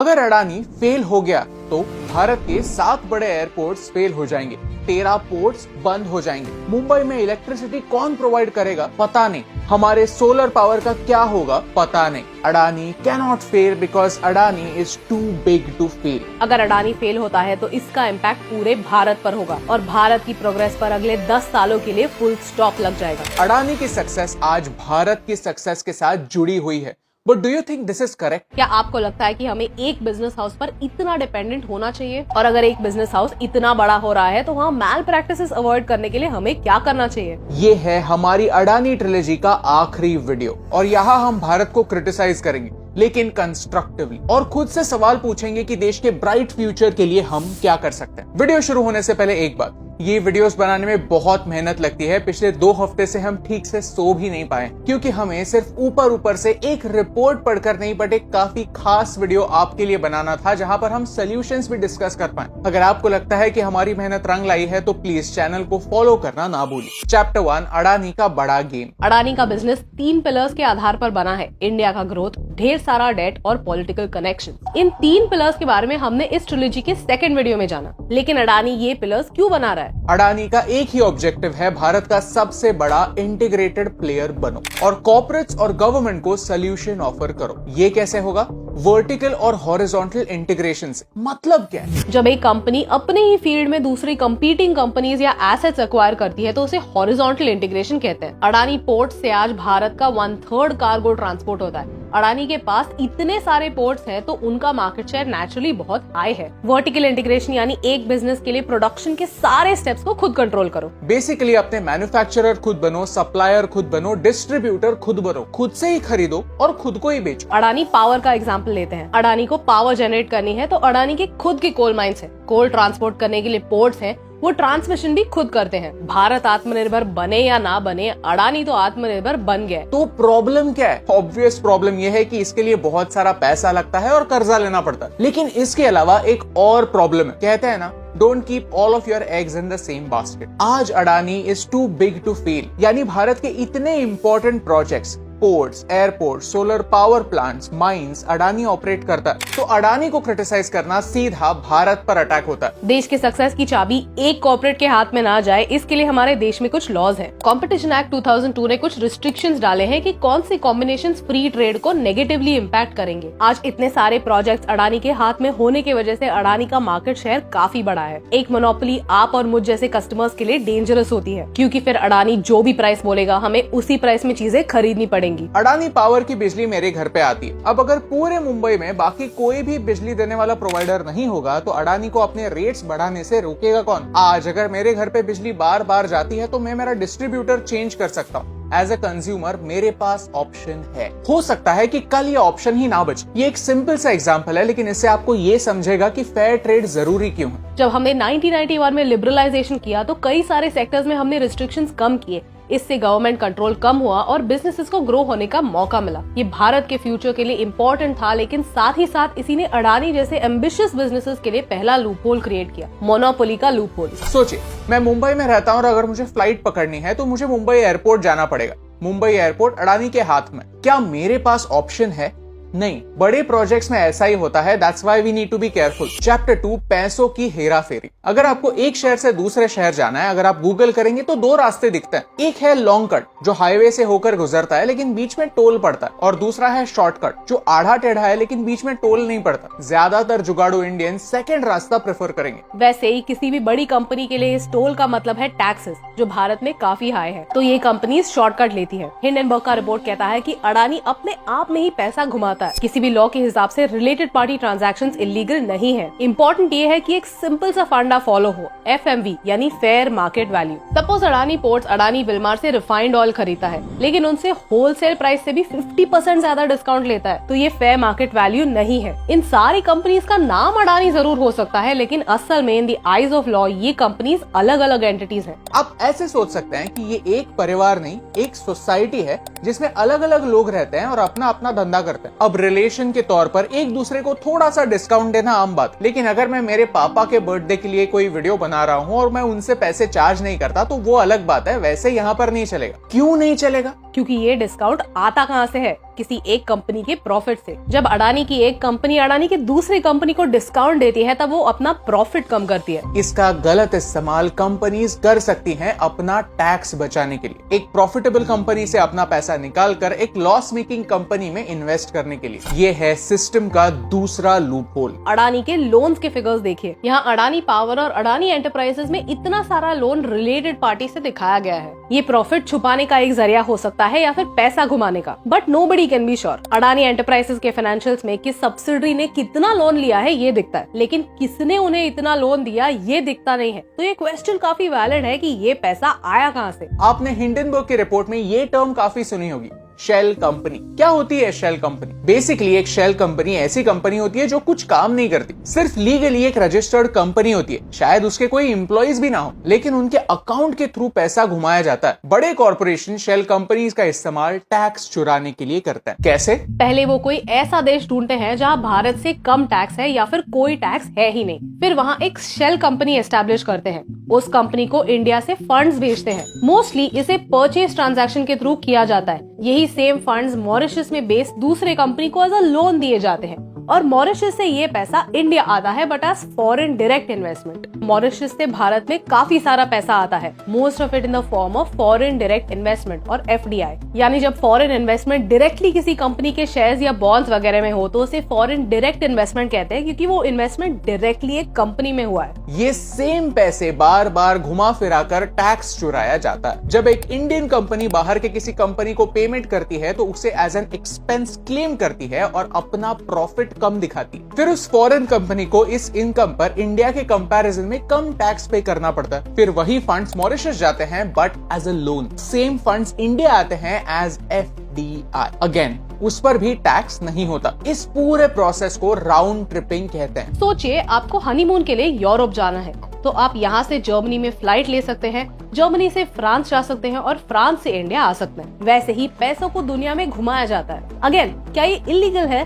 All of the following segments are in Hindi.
अगर अडानी फेल हो गया तो भारत के 7 बड़े एयरपोर्ट्स फेल हो जाएंगे, 13 पोर्ट्स बंद हो जाएंगे। मुंबई में इलेक्ट्रिसिटी कौन प्रोवाइड करेगा पता नहीं, हमारे सोलर पावर का क्या होगा पता नहीं। Adani can not fail because Adani is too big to fail. अगर अडानी फेल होता है तो इसका इम्पैक्ट पूरे भारत पर होगा और भारत की प्रोग्रेस पर अगले 10 सालों के लिए फुल स्टॉप लग जाएगा। अडानी की सक्सेस आज भारत की सक्सेस के साथ जुड़ी हुई है। But do you think this is correct? क्या आपको लगता है कि हमें एक बिजनेस हाउस पर इतना डिपेंडेंट होना चाहिए? और अगर एक बिजनेस हाउस इतना बड़ा हो रहा है तो वहाँ मैल प्रैक्टिसेस अवॉइड करने के लिए हमें क्या करना चाहिए? ये है हमारी अडानी ट्रिलॉजी का आखिरी वीडियो और यहाँ हम भारत को क्रिटिसाइज करेंगे, लेकिन कंस्ट्रक्टिवली, और खुद से सवाल पूछेंगे कि देश के ब्राइट फ्यूचर के लिए हम क्या कर सकते हैं। वीडियो शुरू होने से पहले एक बात, ये वीडियोस बनाने में बहुत मेहनत लगती है। पिछले 2 हफ्ते से हम ठीक से सो भी नहीं पाए क्योंकि हमें सिर्फ ऊपर से एक रिपोर्ट पढ़कर नहीं बट एक काफी खास वीडियो आपके लिए बनाना था जहां पर हम सॉल्यूशंस भी डिस्कस कर पाए। अगर आपको लगता है कि हमारी मेहनत रंग लाई है तो प्लीज चैनल को फॉलो करना ना भूलिए। चैप्टर 1, अडानी का बड़ा गेम। अडानी का बिजनेस 3 पिलर्स के आधार पर बना है: इंडिया का ग्रोथ, ढेर सारा डेट और पॉलिटिकल कनेक्शन। इन 3 पिलर्स के बारे में हमने इस ट्रिलॉजी के सेकंड वीडियो में जाना। लेकिन अडानी ये पिलर्स क्यों बना रहा है? अडानी का एक ही ऑब्जेक्टिव है, भारत का सबसे बड़ा इंटीग्रेटेड प्लेयर बनो और कॉर्पोरेट्स और गवर्नमेंट को सोल्यूशन ऑफर करो। ये कैसे होगा? वर्टिकल और हॉरिजॉन्टल इंटीग्रेशन से। मतलब क्या है? जब एक कंपनी अपने ही फील्ड में दूसरी कंपीटिंग कंपनीज या एसेट्स एक्वायर करती है तो उसे हॉरिजॉन्टल इंटीग्रेशन कहते हैं। अडानी पोर्ट से आज भारत का 1/3 कार्गो ट्रांसपोर्ट होता है। अडानी के पास इतने सारे पोर्ट्स हैं तो उनका मार्केट शेयर नेचुरली बहुत हाई है। वर्टिकल इंटीग्रेशन यानी एक बिजनेस के लिए प्रोडक्शन के सारे स्टेप्स को खुद कंट्रोल करो। बेसिकली अपने मैन्युफैक्चरर खुद बनो, सप्लायर खुद बनो, डिस्ट्रीब्यूटर खुद बनो, खुद से ही खरीदो और खुद को ही बेचो। अडानी पावर का एग्जांपल लेते हैं। अडानी को पावर जनरेट करनी है तो अडानी के खुद के कोल माइंस हैं। कोल ट्रांसपोर्ट करने के लिए पोर्ट्स हैं, वो ट्रांसमिशन भी खुद करते हैं। भारत आत्मनिर्भर बने या ना बने, अडानी तो आत्मनिर्भर बन गया। तो प्रॉब्लम क्या है? ऑब्वियस प्रॉब्लम ये है कि इसके लिए बहुत सारा पैसा लगता है और कर्जा लेना पड़ता है। लेकिन इसके अलावा एक और प्रॉब्लम है, कहते हैं ना, don't keep all of your eggs in the same basket. आज Adani is too big to fail, यानी भारत के इतने important projects, ports, airport, solar power plants, mines Adani operate करता है। तो अडानी को क्रिटिसाइज करना सीधा भारत पर अटैक होता है। देश के सक्सेस की चाबी एक कॉर्पोरेट के हाथ में ना जाए, इसके लिए हमारे देश में कुछ लॉज हैं। कॉम्पिटिशन एक्ट 2002 ने कुछ रिस्ट्रिक्शंस डाले हैं कि कौन सी कॉम्बिनेशंस फ्री ट्रेड को नेगेटिवली इम्पैक्ट करेंगे। आज इतने सारे प्रोजेक्ट्स अडानी के हाथ में होने की वजह से अडानी का मार्केट शेयर काफी बड़ा है। एक मोनोपोली आप और मुझ जैसे कस्टमर्स के लिए डेंजरस होती है क्योंकि फिर अडानी जो भी प्राइस बोलेगा हमें उसी प्राइस में चीजें खरीदनी पड़ेंगी। अडानी पावर की बिजली मेरे घर पे आती है। अब अगर पूरे मुंबई में बाकी कोई भी बिजली देने वाला प्रोवाइडर नहीं होगा तो अडानी को अपने रेट्स बढ़ाने से रोकेगा कौन? आज अगर मेरे घर पे बिजली बार बार जाती है तो मैं मेरा डिस्ट्रीब्यूटर चेंज कर सकता हूँ। एज ए कंज्यूमर मेरे पास ऑप्शन है। हो सकता है कि कल ये ऑप्शन ही ना बचे। ये एक सिंपल सा एग्जांपल है, लेकिन इससे आपको ये समझेगा कि फेयर ट्रेड जरूरी क्यों है। जब हमने 1991 में लिबरलाइजेशन किया तो कई सारे सेक्टर्स में हमने रिस्ट्रिक्शंस कम किए। इससे गवर्नमेंट कंट्रोल कम हुआ और बिजनेसेस को ग्रो होने का मौका मिला। ये भारत के फ्यूचर के लिए इम्पोर्टेंट था, लेकिन साथ ही साथ इसी ने अडानी जैसे एम्बिशियस बिजनेसेस के लिए पहला लूपहोल क्रिएट किया, मोनोपोली का लूपहोल। सोचिए, मैं मुंबई में रहता हूँ और अगर मुझे फ्लाइट पकड़नी है तो मुझे मुंबई एयरपोर्ट जाना पड़ेगा। मुंबई एयरपोर्ट अडानी के हाथ में। क्या मेरे पास ऑप्शन है? नहीं। बड़े प्रोजेक्ट्स में ऐसा ही होता है। That's why we need to be careful. Chapter 2, पैसों की हेरा फेरी। अगर आपको एक शहर से दूसरे शहर जाना है, अगर आप गूगल करेंगे तो 2 रास्ते दिखते हैं। एक है लॉन्ग कट जो हाईवे से होकर गुजरता है लेकिन बीच में टोल पड़ता है, और दूसरा है शॉर्टकट जो आधा टेढ़ा है लेकिन बीच में टोल नहीं पड़ता। ज्यादातर जुगाड़ू इंडियन सेकंड रास्ता प्रेफर करेंगे। वैसे ही किसी भी बड़ी कंपनी के लिए इस टोल का मतलब है टैक्सेस, जो भारत में काफी हाई है, तो ये कंपनी शॉर्टकट लेती है। हिंडनबर्ग का रिपोर्ट कहता है कि अडानी अपने आप में ही पैसा घुमाता है। किसी भी लॉ के हिसाब से रिलेटेड पार्टी ट्रांजैक्शंस इलीगल नहीं है। इम्पोर्टेंट ये है कि एक सिंपल सा फंडा फॉलो हो, FMV यानी fair market value. Suppose Adani ports Adani Wilmar से रिफाइंड ऑयल खरीदता है लेकिन उनसे होलसेल प्राइस से भी 50% ज्यादा डिस्काउंट लेता है, तो ये फेयर मार्केट वैल्यू नहीं है। इन सारी कंपनीज का नाम अडानी जरूर हो सकता है लेकिन असल में in the eyes of law ये कंपनीज अलग अलग एंटिटीज हैं। आप ऐसे सोच सकते हैं कि ये एक परिवार नहीं, एक सोसाइटी है जिसमें अलग अलग लोग रहते हैं और अपना अपना धंधा करते हैं। अब रिलेशन के तौर पर एक दूसरे को थोड़ा सा डिस्काउंट देना आम बात, लेकिन अगर मैं मेरे पापा के बर्थडे के लिए कोई वीडियो बना रहा हूँ और मैं उनसे पैसे चार्ज नहीं करता तो वो अलग बात है। वैसे यहाँ पर नहीं चलेगा। क्यों नहीं चलेगा? क्योंकि ये डिस्काउंट आता कहाँ से है? किसी एक कंपनी के प्रॉफिट से। जब अडानी की एक कंपनी अडानी की दूसरी कंपनी को डिस्काउंट देती है तब वो अपना प्रॉफिट कम करती है। इसका गलत इस्तेमाल कंपनीज कर सकती हैं अपना टैक्स बचाने के लिए, एक प्रॉफिटेबल कंपनी से अपना पैसा निकाल कर एक लॉस मेकिंग कंपनी में इन्वेस्ट करने के लिए। ये है सिस्टम का दूसरा लूप होल। अडानी के लोन्स के फिगर्स देखिए। यहाँ अडानी पावर और अडानी एंटरप्राइजेस में इतना सारा लोन रिलेटेड पार्टी से दिखाया गया है। ये प्रॉफिट छुपाने का एक जरिया हो सकता है या फिर पैसा घुमाने का, but nobody can be sure. Adani enterprises के फाइनेंशियल्स में किस सब्सिडरी ने कितना लोन लिया है ये दिखता है, लेकिन किसने उन्हें इतना लोन दिया ये दिखता नहीं है। तो ये क्वेश्चन काफी वैलिड है कि ये पैसा आया कहाँ से। आपने हिंडनबर्ग की रिपोर्ट में ये टर्म काफी सुनी होगी, शेल कंपनी। क्या होती है शेल कंपनी? बेसिकली एक शेल कंपनी ऐसी कंपनी होती है जो कुछ काम नहीं करती, सिर्फ लीगली एक रजिस्टर्ड कंपनी होती है। शायद उसके कोई एम्प्लॉइज भी ना हो, लेकिन उनके अकाउंट के थ्रू पैसा घुमाया जाता है। बड़े कॉर्पोरेशन शेल कंपनीज का इस्तेमाल टैक्स चुराने के लिए करते हैं। कैसे? पहले वो कोई ऐसा देश ढूंढते हैं जहाँ भारत से कम टैक्स है या फिर कोई टैक्स है ही नहीं, फिर वहाँ एक शेल कंपनी एस्टेब्लिश करते हैं। उस कंपनी को इंडिया से फंड्स भेजते हैं। मोस्टली इसे परचेज ट्रांजैक्शन के थ्रू किया जाता है। यही सेम फंड्स मॉरिशस में बेस्ड दूसरे कंपनी को एज अ लोन दिए जाते हैं और मॉरिशस से ये पैसा इंडिया आता है, but as foreign direct investment. Mauritius से भारत में काफी सारा पैसा आता है, most of it in the form of foreign direct investment और FDI। यानी जब फॉरेन इन्वेस्टमेंट डायरेक्टली किसी कंपनी के शेयर्स या बॉन्ड्स वगैरह में हो तो उसे फॉरेन डायरेक्ट इन्वेस्टमेंट कहते हैं, क्योंकि वो इन्वेस्टमेंट डायरेक्टली एक कंपनी में हुआ है। ये सेम पैसे बार बार घुमा फिरा कर टैक्स चुराया जाता है। जब एक इंडियन कंपनी बाहर के किसी कंपनी को पेमेंट करती है तो उसे एज एन एक्सपेंस क्लेम करती है और अपना प्रॉफिट कम दिखाती है। फिर उस फॉरेन कंपनी को इस इनकम पर इंडिया के कंपैरिजन में कम टैक्स पे करना पड़ता है। फिर वही फंड्स मॉरिशस जाते हैं but as a loan. Same funds India आते हैं एज FDI। अगेन उस पर भी टैक्स नहीं होता। इस पूरे प्रोसेस को राउंड ट्रिपिंग कहते हैं। सोचिए आपको हनीमून के लिए यूरोप जाना है तो आप यहाँ से जर्मनी में फ्लाइट ले सकते हैं, जर्मनी से फ्रांस जा सकते हैं और फ्रांस से इंडिया आ सकते हैं। वैसे ही पैसों को दुनिया में घुमाया जाता है। अगेन क्या ये इलीगल है?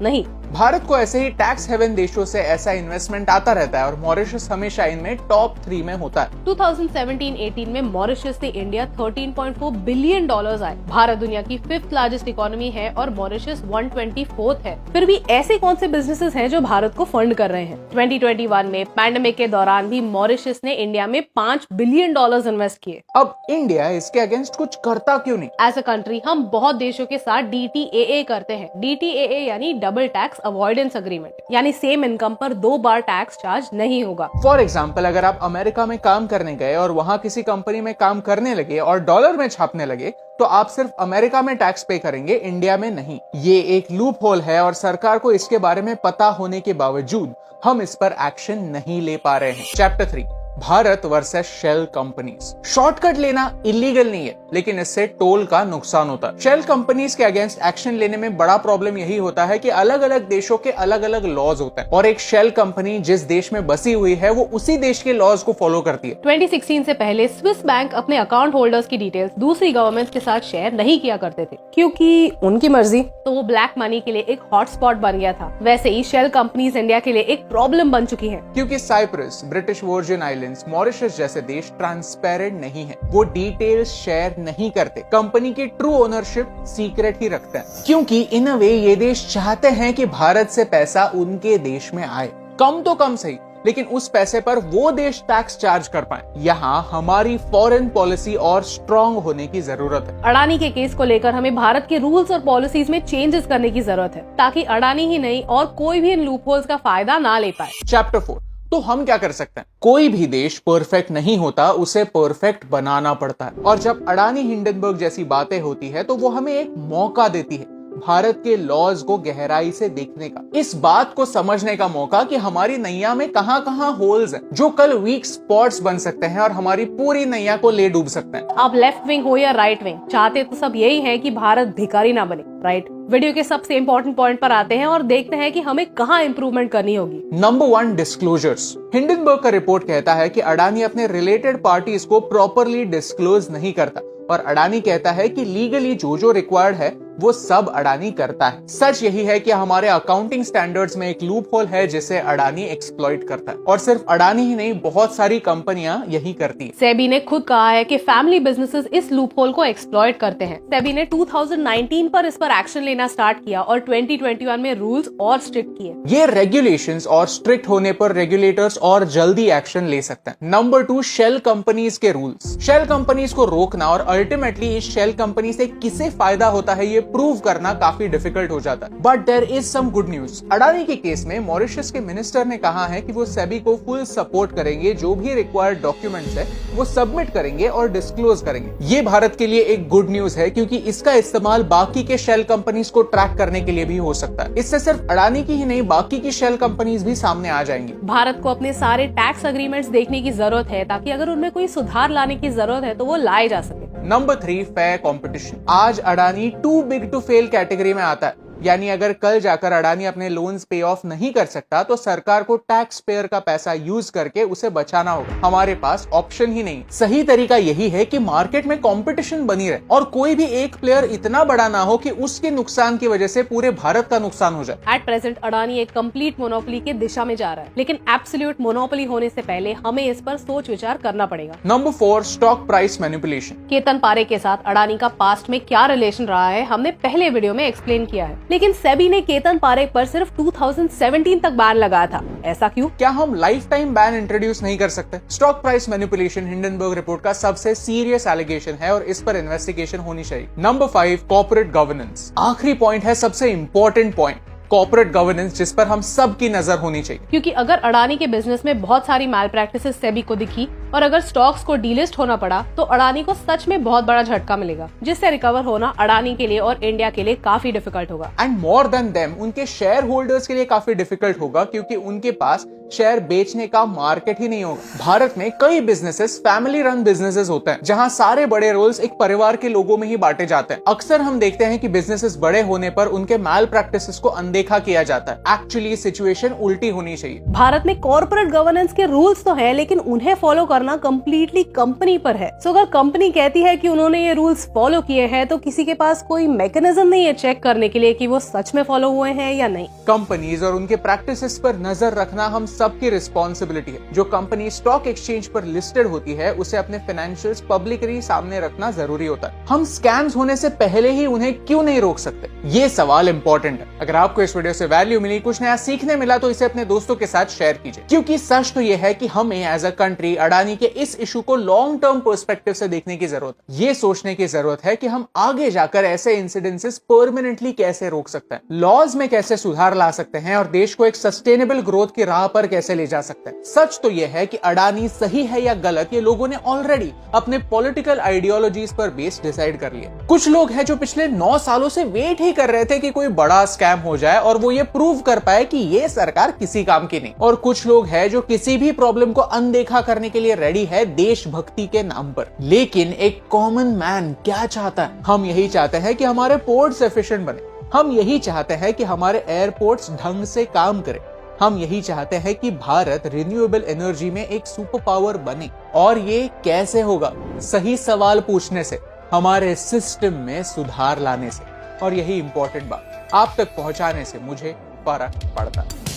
नहीं। भारत को ऐसे ही टैक्स हेवन देशों से ऐसा इन्वेस्टमेंट आता रहता है और मॉरिशस हमेशा इनमें टॉप 3 में होता है। 2017-18 में मॉरिशस से इंडिया $13.4 बिलियन आए। भारत दुनिया की 5th लार्जेस्ट इकोनॉमी है और मॉरिशस 124th है। फिर भी ऐसे कौन से बिजनेसेस हैं जो भारत को फंड कर रहे हैं? 2021 में पैंडेमिक के दौरान भी मॉरिशस ने इंडिया में $5 बिलियन इन्वेस्ट किए। अब इंडिया इसके अगेंस्ट कुछ करता क्यों नहीं? एज अ कंट्री हम बहुत देशों के साथ DTAA करते हैं। DTAA यानी डबल टैक्स अवॉइडेंस अग्रीमेंट, यानी सेम इनकम पर 2 बार टैक्स चार्ज नहीं होगा। फॉर एग्जाम्पल, अगर आप अमेरिका में काम करने गए और वहाँ किसी कंपनी में काम करने लगे और डॉलर में छापने लगे तो आप सिर्फ अमेरिका में टैक्स पे करेंगे, इंडिया में नहीं। ये एक लूप होल है और सरकार को इसके बारे में पता होने के बावजूद हम इस पर एक्शन नहीं ले पा रहे हैं। Chapter 3, Bharat versus shell companies. Shortcut लेना इलीगल नहीं है, लेकिन इससे टोल का नुकसान होता है। शेल कंपनीज के अगेंस्ट एक्शन लेने में बड़ा प्रॉब्लम यही होता है कि अलग अलग देशों के अलग अलग लॉज होते हैं और एक शेल कंपनी जिस देश में बसी हुई है वो उसी देश के लॉज को फॉलो करती है। 2016 से पहले स्विस बैंक अपने अकाउंट होल्डर्स की डिटेल्स दूसरी गवर्नमेंट के साथ शेयर नहीं किया करते थे, क्योंकि उनकी मर्जी। तो वो ब्लैक मनी के लिए एक हॉटस्पॉट बन गया था। वैसे ही शेल कंपनीज इंडिया के लिए एक प्रॉब्लम बन चुकी है, क्योंकि Cyprus, British Virgin Islands, Mauritius जैसे देश ट्रांसपेरेंट नहीं है। वो डिटेल्स शेयर नहीं करते, कंपनी की ट्रू ओनरशिप सीक्रेट ही रखते हैं, क्योंकि इन अ वे ये देश चाहते हैं कि भारत से पैसा उनके देश में आए, कम तो कम सही, लेकिन उस पैसे पर वो देश टैक्स चार्ज कर पाए। यहाँ हमारी फॉरेन पॉलिसी और स्ट्रांग होने की जरूरत है। अडानी के केस को लेकर हमें भारत के रूल्स और पॉलिसीज में चेंजेस करने की जरूरत है, ताकि अडानी ही नहीं और कोई भी इन लूपहोल्स का फायदा ना ले पाए। चैप्टर 4, तो हम क्या कर सकते हैं? कोई भी देश परफेक्ट नहीं होता, उसे परफेक्ट बनाना पड़ता है। और जब अडानी हिंडनबर्ग जैसी बातें होती है तो वो हमें एक मौका देती है भारत के लॉज को गहराई से देखने का, इस बात को समझने का मौका कि हमारी नैया में कहां कहां होल्स हैं जो कल वीक स्पॉट्स बन सकते हैं और हमारी पूरी नैया को ले डूब सकते हैं। आप लेफ्ट विंग हो या राइट विंग, चाहते तो सब यही है कि भारत भिखारी ना बने, राइट? वीडियो के सबसे इम्पोर्टेंट पॉइंट पर आते हैं और देखते हैं कि हमें कहां इंप्रूवमेंट करनी होगी। Number 1, disclosures. हिंडनबर्ग का रिपोर्ट कहता है कि अडानी अपने रिलेटेड पार्टीज को प्रॉपरली डिस्क्लोज नहीं करता और अडानी कहता है कि लीगली जो रिक्वायर्ड है वो सब अडानी करता है। सच यही है कि हमारे अकाउंटिंग स्टैंडर्ड्स में एक लूप होल है जिसे अडानी एक्सप्लॉइट करता है, और सिर्फ अडानी ही नहीं, बहुत सारी कंपनियां यही करती है। सेबी ने खुद कहा है कि फैमिली बिजनेसेस इस लूप होल को एक्सप्लॉइट करते हैं। सेबी ने 2019 पर इस पर एक्शन लेना स्टार्ट किया और 2021 में रूल्स और स्ट्रिक्ट किए। ये रेगुलेशंस और स्ट्रिक्ट होने पर रेगुलेटर्स और जल्दी एक्शन ले सकते हैं। नंबर 2, शेल कंपनीज के रूल्स। शेल कंपनीज को रोकना और अल्टीमेटली इस शेल कंपनी से किसे फायदा होता है ये प्रूव करना काफी डिफिकल्ट हो जाता है। But there is some good news. Adani के केस में मॉरिशस के मिनिस्टर ने कहा है कि वो सेबी को फुल सपोर्ट करेंगे, जो भी रिक्वायर्ड डॉक्यूमेंट्स है वो सबमिट करेंगे और डिस्क्लोज करेंगे। ये भारत के लिए एक गुड न्यूज है, क्योंकि इसका इस्तेमाल बाकी के शेल कंपनीज को ट्रैक करने के लिए भी हो सकता है। इससे सिर्फ अडानी की ही नहीं, बाकी की शेल कंपनीज भी सामने आ जाएंगी। भारत को अपने सारे टैक्स अग्रीमेंट्स देखने की जरूरत है, ताकि अगर उनमें कोई सुधार लाने की जरूरत है तो वो लाए जा सके। Number 3, fair competition. आज Adani too big to fail category में आता है, यानी अगर कल जाकर अडानी अपने लोन्स पे ऑफ नहीं कर सकता तो सरकार को टैक्स पेयर का पैसा यूज करके उसे बचाना होगा। हमारे पास ऑप्शन ही नहीं। सही तरीका यही है कि मार्केट में कंपटीशन बनी रहे और कोई भी एक प्लेयर इतना बड़ा ना हो कि उसके नुकसान की वजह से पूरे भारत का नुकसान हो जाए। एट प्रेजेंट अडानी एक कंप्लीट मोनोपोली की दिशा में जा रहा है, लेकिन एब्सोल्यूट मोनोपोली होने से पहले हमें इस पर सोच विचार करना पड़ेगा। Number 4, stock price manipulation. Ketan पारे के साथ अडानी का पास्ट में क्या रिलेशन रहा है हमने पहले वीडियो में एक्सप्लेन किया है, लेकिन सेबी ने केतन पारेख पर सिर्फ 2017 तक बैन लगाया था। ऐसा क्यों? क्या हम लाइफ टाइम बैन इंट्रोड्यूस नहीं कर सकते? Stock price manipulation Hindenburg report का सबसे सीरियस एलिगेशन है और इस पर इन्वेस्टिगेशन होनी चाहिए। Number 5, corporate governance. आखिरी पॉइंट है सबसे इंपॉर्टेंट पॉइंट, कॉर्पोरेट गवर्नेंस, जिस पर हम सब की नजर होनी चाहिए। क्योंकि अगर अडानी के बिजनेस में बहुत सारी मैल प्रैक्टिसेस सेबी को दिखी और अगर स्टॉक्स को डीलिस्ट होना पड़ा तो अडानी को सच में बहुत बड़ा झटका मिलेगा, जिससे रिकवर होना अडानी के लिए और इंडिया के लिए काफी डिफिकल्ट होगा। एंड मोर देन देम, उनके शेयर होल्डर्स के लिए काफी डिफिकल्ट होगा, क्योंकि उनके पास शेयर बेचने का मार्केट ही नहीं होगा। भारत में कई बिजनेसेस फैमिली रन बिजनेसेस होते हैं, जहां सारे बड़े रोल्स एक परिवार के लोगों में ही बांटे जाते हैं। अक्सर हम देखते हैं कि बिजनेसेस बड़े होने पर उनके मैल प्रैक्टिसेस को अनदेखा किया जाता है। एक्चुअली सिचुएशन उल्टी होनी चाहिए। भारत में कॉर्पोरेट गवर्नेंस के रूल्स तो है, लेकिन उन्हें फॉलो करना कम्प्लीटली कंपनी पर है। सो अगर कंपनी कहती है कि उन्होंने ये रूल्स फॉलो किए हैं तो किसी के पास कोई मैकेनिज्म नहीं है चेक करने के लिए कि वो सच में फॉलो हुए हैं या नहीं। कंपनीज और उनके प्रैक्टिसेस पर नजर रखना हम सबकी रिस्पॉन्सिबिलिटी है। जो कंपनी स्टॉक एक्सचेंज पर लिस्टेड होती है उसे अपने फाइनेंशियल्स पब्लिकली सामने रखना जरूरी होता है। हम स्कैम्स होने से पहले ही उन्हें क्यों नहीं रोक सकते? ये सवाल इंपॉर्टेंट है। अगर आपको इस वीडियो से वैल्यू मिली, कुछ नया सीखने मिला, तो इसे अपने दोस्तों के साथ शेयर कीजिए, क्योंकि सच तो यह है कि हमें एज अ कंट्री अडानी के इस इशू को लॉन्ग टर्म पर्सपेक्टिव से देखने की जरूरत है। ये सोचने की जरूरत है कि हम आगे जाकर ऐसे इंसिडेंसेस परमानेंटली कैसे रोक सकते हैं, लॉज में कैसे सुधार ला सकते हैं और देश को एक सस्टेनेबल ग्रोथ की राह पर कैसे ले जा सकते हैं। सच तो यह है कि अडानी सही है या गलत, ये लोगों ने ऑलरेडी अपने पॉलिटिकल आइडियोलॉजीज पर बेस डिसाइड कर लिया। कुछ लोग हैं जो पिछले 9 सालों से वेट ही कर रहे थे कि कोई बड़ा स्कैम हो जाए और वो ये प्रूव कर पाए कि ये सरकार किसी काम की नहीं। और कुछ लोग हैं जो किसी भी प्रॉब्लम को अनदेखा करने के लिए रेडी है देशभक्ति के नाम पर। लेकिन एक कॉमन मैन क्या चाहता है? हम यही चाहते हैं कि हमारे पोर्ट्स एफिशिएंट बने। हम यही चाहते हैं कि हमारे एयरपोर्ट्स ढंग से काम करें। हम यही चाहते हैं कि भारत रिन्यूएबल एनर्जी में एक सुपर पावर बने। और ये कैसे होगा? सही सवाल पूछने से, हमारे सिस्टम में सुधार लाने से, और यही इंपॉर्टेंट बात आप तक पहुंचाने से मुझे फर्क पड़ता है।